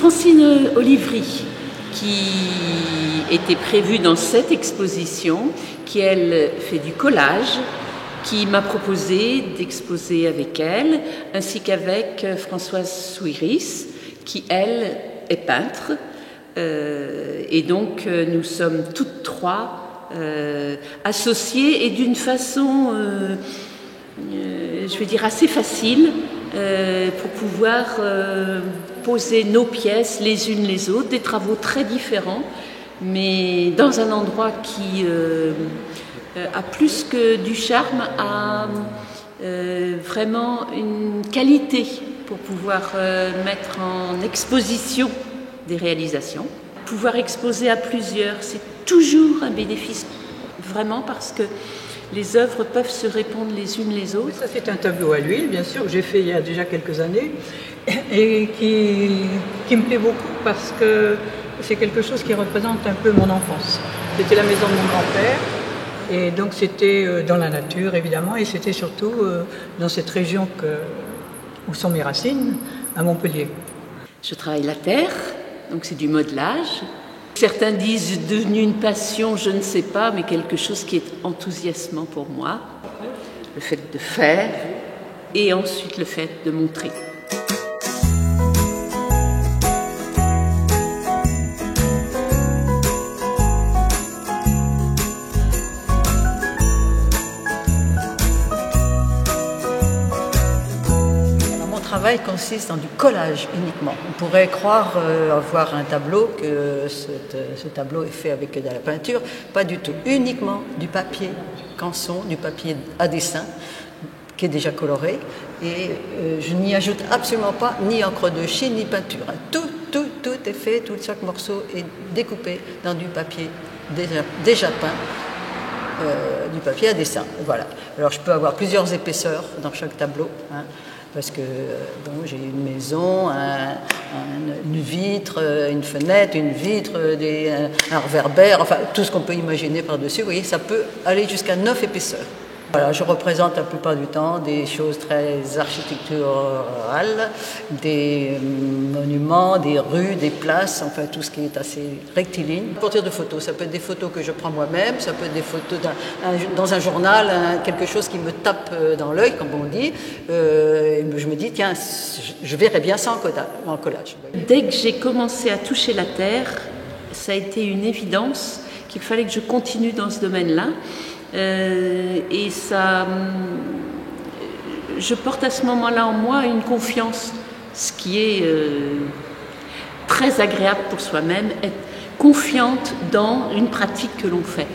Francine Olivry, qui était prévue dans cette exposition, qui elle fait du collage, qui m'a proposé d'exposer avec elle, ainsi qu'avec Françoise Souiris, qui elle est peintre. Et donc nous sommes toutes trois associées et d'une façon, je vais dire, assez facile pour pouvoir poser nos pièces les unes les autres, des travaux très différents, mais dans un endroit qui a plus que du charme, a vraiment une qualité pour pouvoir mettre en exposition des réalisations. Pouvoir exposer à plusieurs, c'est toujours un bénéfice, vraiment, parce que les œuvres peuvent se répondre les unes les autres. Ça, c'est un tableau à l'huile, bien sûr, que j'ai fait il y a déjà quelques années et qui me plaît beaucoup parce que c'est quelque chose qui représente un peu mon enfance. C'était la maison de mon grand-père et donc c'était dans la nature, évidemment, et c'était surtout dans cette région où sont mes racines, à Montpellier. Je travaille la terre, donc c'est du modelage. Certains disent devenu une passion, je ne sais pas, mais quelque chose qui est enthousiasmant pour moi. Le fait de faire et ensuite le fait de montrer. Mon travail consiste en du collage uniquement. On pourrait croire avoir un tableau, que ce tableau est fait avec de la peinture. Pas du tout. Uniquement du papier canson, du papier à dessin, qui est déjà coloré. Et je n'y ajoute absolument pas ni encre de Chine, ni peinture. Tout est fait, chaque morceau est découpé dans du papier déjà peint. Du papier à dessin, voilà. Alors je peux avoir plusieurs épaisseurs dans chaque tableau, hein, parce que bon, j'ai une maison, une vitre, une fenêtre, une vitre, un réverbère, enfin tout ce qu'on peut imaginer par-dessus. Vous voyez, ça peut aller jusqu'à 9 épaisseurs. Voilà, je représente la plupart du temps des choses très architecturales, des monuments, des rues, des places, enfin tout ce qui est assez rectiligne. À partir de photos, ça peut être des photos que je prends moi-même, ça peut être des photos dans un journal, quelque chose qui me tape dans l'œil, comme on dit. Et je me dis, tiens, je verrais bien ça en collage. Dès que j'ai commencé à toucher la terre, ça a été une évidence qu'il fallait que je continue dans ce domaine-là. Et ça, je porte à ce moment-là en moi une confiance, ce qui est très agréable pour soi-même, être confiante dans une pratique que l'on fait.